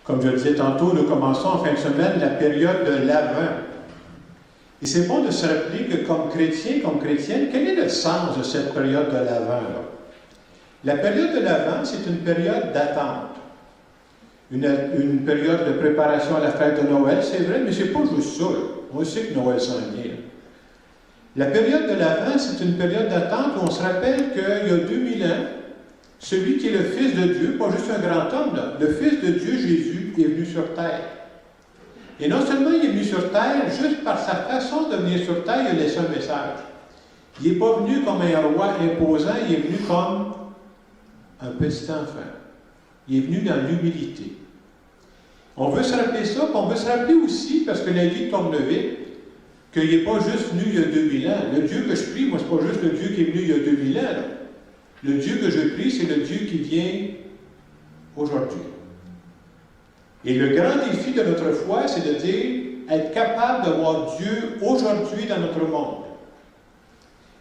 Comme je le disais tantôt, nous commençons en fin de semaine la période de l'Avent. Et c'est bon de se rappeler que comme chrétien, comme chrétienne, quel est le sens de cette période de l'Avent? La période de l'Avent, c'est une période d'attente. Une période de préparation à la fête de Noël, c'est vrai, mais c'est pas juste ça. On sait que Noël s'en vient. La période de l'Avent, c'est une période d'attente où on se rappelle qu'il y a 2000 ans, celui qui est le Fils de Dieu, pas juste un grand homme, là, le Fils de Dieu, Jésus, est venu sur terre. Et non seulement il est venu sur terre, juste par sa façon de venir sur terre, il a laissé un message. Il n'est pas venu comme un roi imposant, il est venu comme un petit enfant. Il est venu dans l'humilité. On veut se rappeler ça, puis on veut se rappeler aussi, parce que la vie tourne vite, qu'il n'est pas juste venu il y a 2000 ans. Le Dieu que je prie, moi, ce n'est pas juste le Dieu qui est venu il y a 2000 ans. Là. Le Dieu que je prie, c'est le Dieu qui vient aujourd'hui. Et le grand défi de notre foi, c'est de dire, être capable de voir Dieu aujourd'hui dans notre monde.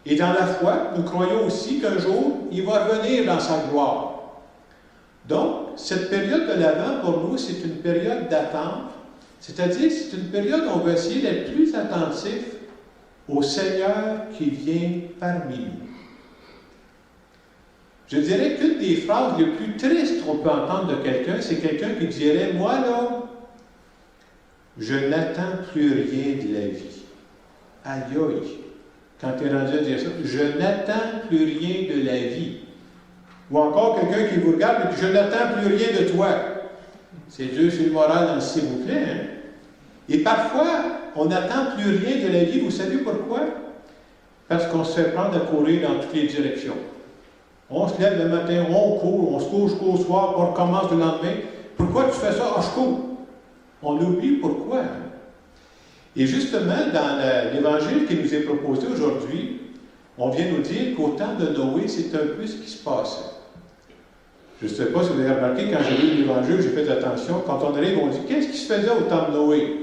Et dans la foi, nous croyons aussi qu'un jour, il va revenir dans sa gloire. Donc, cette période de l'Avent, pour nous, c'est une période d'attente. C'est-à-dire, c'est une période où on va essayer d'être plus attentif au Seigneur qui vient parmi nous. Je dirais qu'une des phrases les plus tristes qu'on peut entendre de quelqu'un, c'est quelqu'un qui dirait « Moi, là, je n'attends plus rien de la vie. » Aïe, aïe! Quand tu es rendu à dire ça, « Je n'attends plus rien de la vie. » Ou encore quelqu'un qui vous regarde et dit « Je n'attends plus rien de toi. » C'est Dieu, c'est le moral, s'il vous plaît. Hein? Et parfois, on n'attend plus rien de la vie. Vous savez pourquoi? Parce qu'on se fait prendre à courir dans toutes les directions. On se lève le matin, on court, on se couche jusqu'au soir, on recommence le lendemain. Pourquoi tu fais ça? Ah, je cours. On oublie pourquoi. Hein? Et justement, dans l'Évangile qui nous est proposé aujourd'hui, on vient nous dire qu'au temps de Noé, c'est un peu ce qui se passait. Je ne sais pas si vous avez remarqué, quand j'ai lu l'Évangile, j'ai fait attention. Quand on arrive, on dit, qu'est-ce qui se faisait au temps de Noé?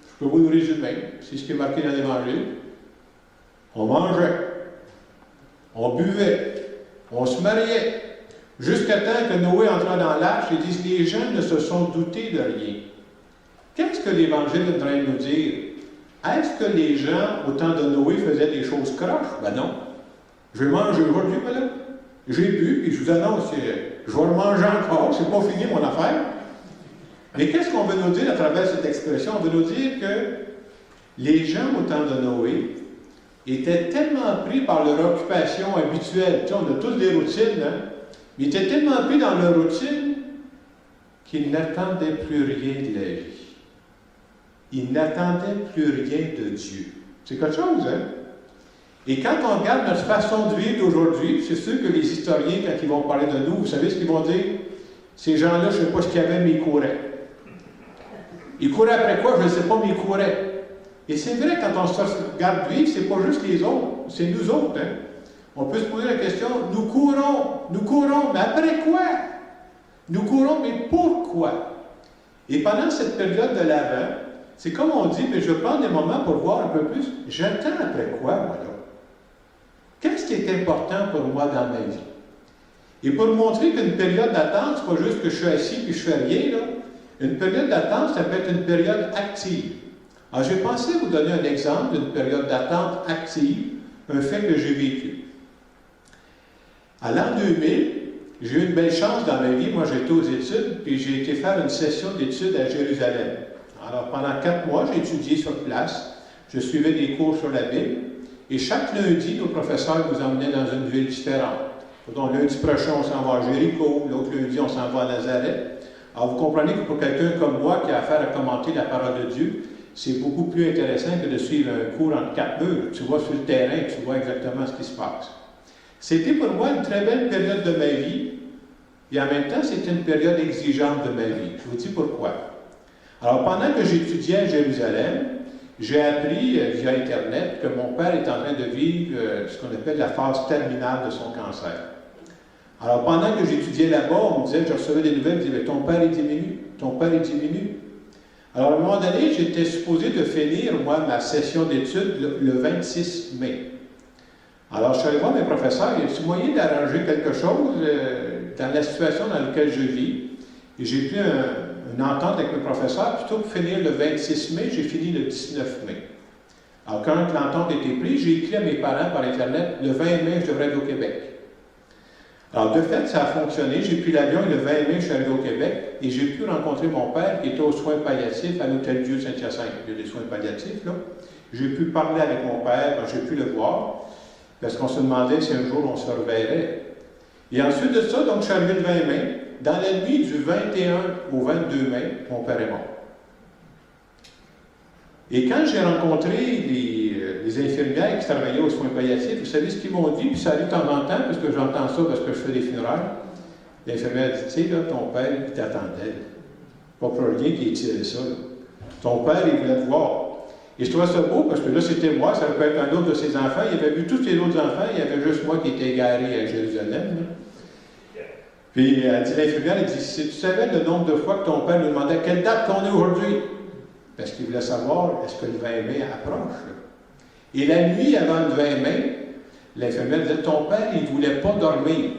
Je peux vous le résumer. C'est ce qui est marqué dans l'Évangile. On mangeait. On buvait. On se mariait. Jusqu'à temps que Noé entra dans l'arche et disent, les gens ne se sont doutés de rien. Qu'est-ce que l'Évangile est en train de nous dire? Est-ce que les gens, au temps de Noé, faisaient des choses croches? Ben non. Je mange aujourd'hui, madame. J'ai bu, et je vous annonce, je vais le manger encore, c'est pas fini mon affaire. Mais qu'est-ce qu'on veut nous dire à travers cette expression? On veut nous dire que les gens au temps de Noé étaient tellement pris par leur occupation habituelle, tu sais, on a tous des routines, hein? Mais ils étaient tellement pris dans leur routine qu'ils n'attendaient plus rien de la vie. Ils n'attendaient plus rien de Dieu. C'est quelque chose, hein? Et quand on regarde notre façon de vivre d'aujourd'hui, c'est sûr que les historiens, quand ils vont parler de nous, vous savez ce qu'ils vont dire? Ces gens-là, je ne sais pas ce qu'ils avaient, mais ils couraient. Ils couraient après quoi? Je ne sais pas, mais ils couraient. Et c'est vrai, quand on se regarde vivre, ce n'est pas juste les autres, c'est nous autres. Hein? On peut se poser la question, nous courons, mais après quoi? Nous courons, mais pourquoi? Et pendant cette période de l'Avent, c'est comme on dit, mais je vais prendre des moments pour voir un peu plus, j'attends après quoi, moi, là? Qu'est-ce qui est important pour moi dans ma vie? Et pour montrer qu'une période d'attente, ce n'est pas juste que je suis assis et je fais rien, là. Une période d'attente, ça peut être une période active. Alors, j'ai pensé vous donner un exemple d'une période d'attente active, un fait que j'ai vécu. À l'an 2000, j'ai eu une belle chance dans ma vie. Moi, j'étais aux études, puis j'ai été faire une session d'études à Jérusalem. Alors, pendant 4 mois, j'ai étudié sur place. Je suivais des cours sur la Bible. Et chaque lundi, nos professeurs nous emmenaient dans une ville différente. Donc, lundi prochain, on s'en va à Jéricho. L'autre lundi, on s'en va à Nazareth. Alors, vous comprenez que pour quelqu'un comme moi qui a affaire à commenter la parole de Dieu, c'est beaucoup plus intéressant que de suivre un cours entre 4 murs. Tu vas sur le terrain, tu vois exactement ce qui se passe. C'était pour moi une très belle période de ma vie. Et en même temps, c'était une période exigeante de ma vie. Je vous dis pourquoi. Alors, pendant que j'étudiais à Jérusalem, j'ai appris via Internet que mon père est en train de vivre ce qu'on appelle la phase terminale de son cancer. Alors, pendant que j'étudiais là-bas, on me disait, je recevais des nouvelles, on me disait, ton père est diminue, ton père est diminue. Alors, à un moment donné, j'étais supposé de finir, moi, ma session d'études le 26 mai. Alors, je suis allé voir mes professeurs, il y a-t-il moyen d'arranger quelque chose dans la situation dans laquelle je vis? Et j'ai pris un une entente avec mes professeurs, plutôt que de finir le 26 mai, j'ai fini le 19 mai. Alors, quand l'entente a été prise, j'ai écrit à mes parents par Internet, le 20 mai, je devrais être au Québec. Alors, de fait, ça a fonctionné. J'ai pris l'avion et le 20 mai, je suis arrivé au Québec et j'ai pu rencontrer mon père qui était aux soins palliatifs à l'Hôtel-Dieu Saint-Hyacinthe. Il y a des soins palliatifs, là. J'ai pu parler avec mon père, j'ai pu le voir, parce qu'on se demandait si un jour on se reverrait. Et ensuite de ça, donc, je suis arrivé le 20 mai. Dans la nuit du 21 au 22 mai, mon père est mort. Et quand j'ai rencontré les infirmières qui travaillaient aux soins palliatifs, vous savez ce qu'ils m'ont dit, puis ça arrive de temps en temps, parce que j'entends ça parce que je fais des funérailles. L'infirmière dit, tu sais, là, ton père, il t'attendait. Pas pour rien qu'il ait tiré ça, là. Ton père, il voulait te voir. Et je trouvais ça beau, parce que là, c'était moi, ça peut être un autre de ses enfants. Il avait vu tous les autres enfants, il y avait juste moi qui étais égaré à Jérusalem, là. Puis elle dit, l'infirmière, elle dit, si tu savais le nombre de fois que ton père nous demandait quelle date qu'on est aujourd'hui, parce qu'il voulait savoir, est-ce que le 20 mai approche? Et la nuit avant le 20 mai, l'infirmière disait, ton père, il ne voulait pas dormir.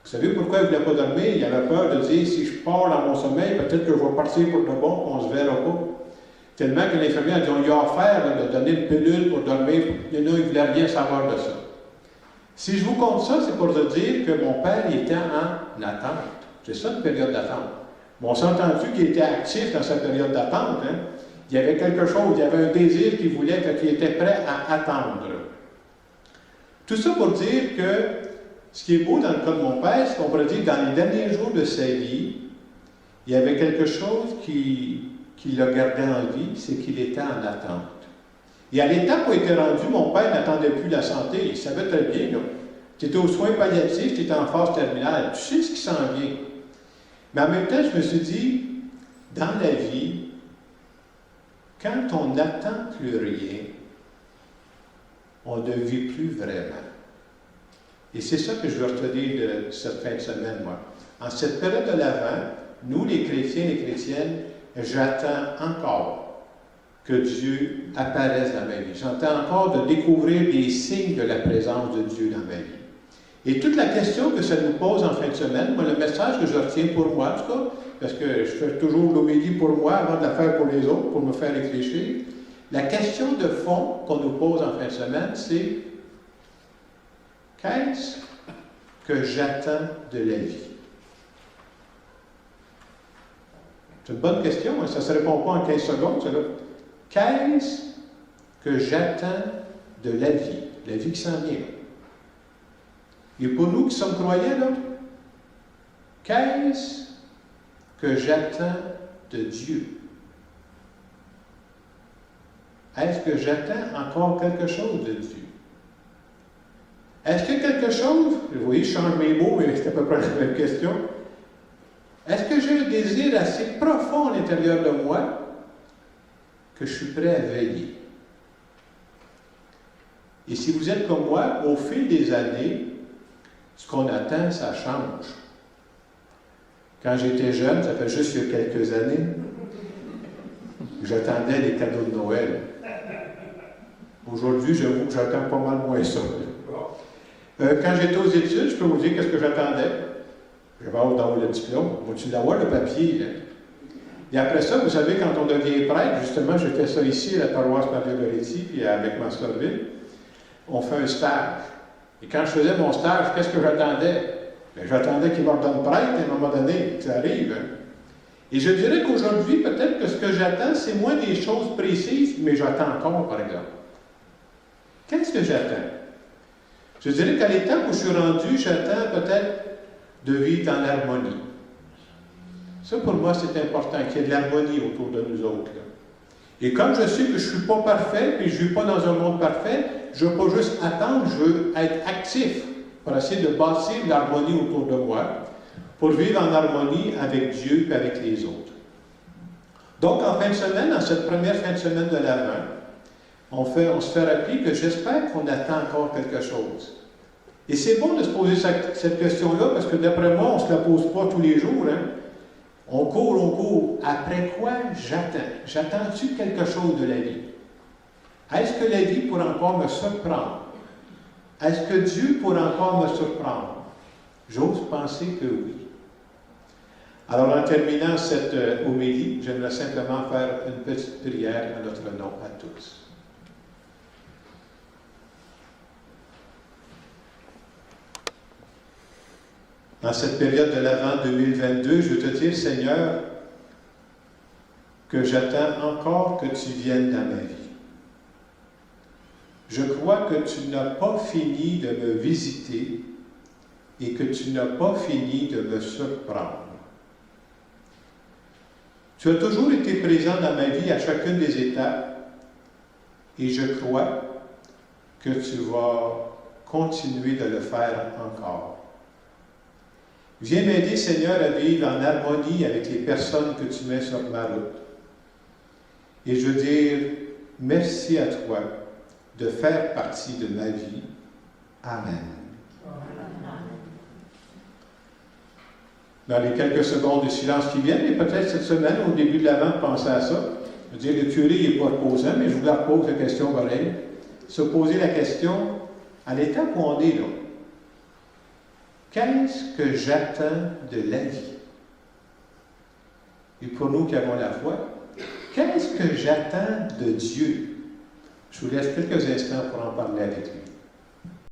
Vous savez pourquoi il ne voulait pas dormir? Il avait peur de dire, si je pars dans mon sommeil, peut-être que je vais partir pour de bon, on ne se verra pas. Tellement que l'infirmière a dit, on lui a offert là, de donner une pilule pour dormir. Il ne voulait rien savoir de ça. Si je vous compte ça, c'est pour vous dire que mon père il était en attente. C'est ça une période d'attente. Bon, on s'est entendu qu'il était actif dans sa période d'attente. Hein? Il y avait quelque chose, il y avait un désir qu'il voulait, qu'il était prêt à attendre. Tout ça pour dire que ce qui est beau dans le cas de mon père, c'est qu'on pourrait dire que dans les derniers jours de sa vie, il y avait quelque chose qui l'a gardé en vie, c'est qu'il était en attente. Et à l'étape où il était rendu, mon père n'attendait plus la santé. Il savait très bien, là. Tu étais aux soins palliatifs, tu étais en phase terminale. Tu sais ce qui s'en vient. Mais en même temps, je me suis dit, dans la vie, quand on n'attend plus rien, on ne vit plus vraiment. Et c'est ça que je veux retenir de cette fin de semaine, moi. En cette période de l'Avent, nous, les chrétiens et les chrétiennes, j'attends encore que Dieu apparaisse dans ma vie. J'entends encore de découvrir les signes de la présence de Dieu dans ma vie. Et toute la question que ça nous pose en fin de semaine, moi, le message que je retiens pour moi, en tout cas, parce que je fais toujours l'homélie pour moi avant de la faire pour les autres, pour me faire réfléchir, la question de fond qu'on nous pose en fin de semaine, c'est qu'est-ce que j'attends de la vie? C'est une bonne question, hein? Ça ne se répond pas en 15 secondes, ça là. Qu'est-ce que j'attends de la vie qui s'en vient? Et pour nous qui sommes croyants, là, qu'est-ce que j'attends de Dieu? Est-ce que j'attends encore quelque chose de Dieu? Est-ce que quelque chose, vous voyez, je change mes mots, mais c'est à peu près la même question. Est-ce que j'ai un désir assez profond à l'intérieur de moi que je suis prêt à veiller? Et si vous êtes comme moi, au fil des années, ce qu'on attend, ça change. Quand j'étais jeune, ça fait juste il y a quelques années, j'attendais les cadeaux de Noël. Aujourd'hui, j'avoue que j'attends pas mal moins ça. Quand j'étais aux études, je peux vous dire qu'est-ce que j'attendais. J'avais hâte d'avoir le diplôme. Faut-tu l'avoir, le papier? Hein? Et après ça, vous savez, quand on devient prêtre, justement, j'ai fait ça ici à la paroisse Marie-Loretti, puis avec Massorville, on fait un stage. Et quand je faisais mon stage, qu'est-ce que j'attendais? Bien, j'attendais qu'il m'ordonne prêtre à un moment donné, que ça arrive. Hein? Et je dirais qu'aujourd'hui, peut-être que ce que j'attends, c'est moins des choses précises, mais j'attends encore, par exemple. Qu'est-ce que j'attends? Je dirais qu'à l'étape où je suis rendu, j'attends peut-être de vivre en harmonie. Ça, pour moi, c'est important, qu'il y ait de l'harmonie autour de nous autres. Là. Et comme je sais que je ne suis pas parfait, puis je ne vis pas dans un monde parfait, je ne veux pas juste attendre, je veux être actif pour essayer de bâtir l'harmonie autour de moi, pour vivre en harmonie avec Dieu et avec les autres. Donc, en fin de semaine, en cette première fin de semaine de l'Avent, on se fait rappeler que j'espère qu'on attend encore quelque chose. Et c'est bon de se poser cette question-là, parce que d'après moi, on ne se la pose pas tous les jours. Hein? On court. Après quoi j'attends? J'attends-tu quelque chose de la vie? Est-ce que la vie pourra encore me surprendre? Est-ce que Dieu pourra encore me surprendre? J'ose penser que oui. Alors, en terminant cette homélie, j'aimerais simplement faire une petite prière à notre nom à tous. Dans cette période de l'Avent 2022, je veux te dire, Seigneur, que j'attends encore que tu viennes dans ma vie. Je crois que tu n'as pas fini de me visiter et que tu n'as pas fini de me surprendre. Tu as toujours été présent dans ma vie à chacune des étapes et je crois que tu vas continuer de le faire encore. Viens m'aider, Seigneur, à vivre en harmonie avec les personnes que tu mets sur ma route. Et je veux dire merci à toi de faire partie de ma vie. Amen. Dans les quelques secondes de silence qui viennent, et peut-être cette semaine, au début de l'Avent, pensez à ça. Je veux dire, le curé n'est pas reposant, mais je vous la repose la question pareil. Se poser la question, à l'étape où on est là, qu'est-ce que j'attends de la vie? Et pour nous qui avons la foi, qu'est-ce que j'attends de Dieu? Je vous laisse quelques instants pour en parler avec lui.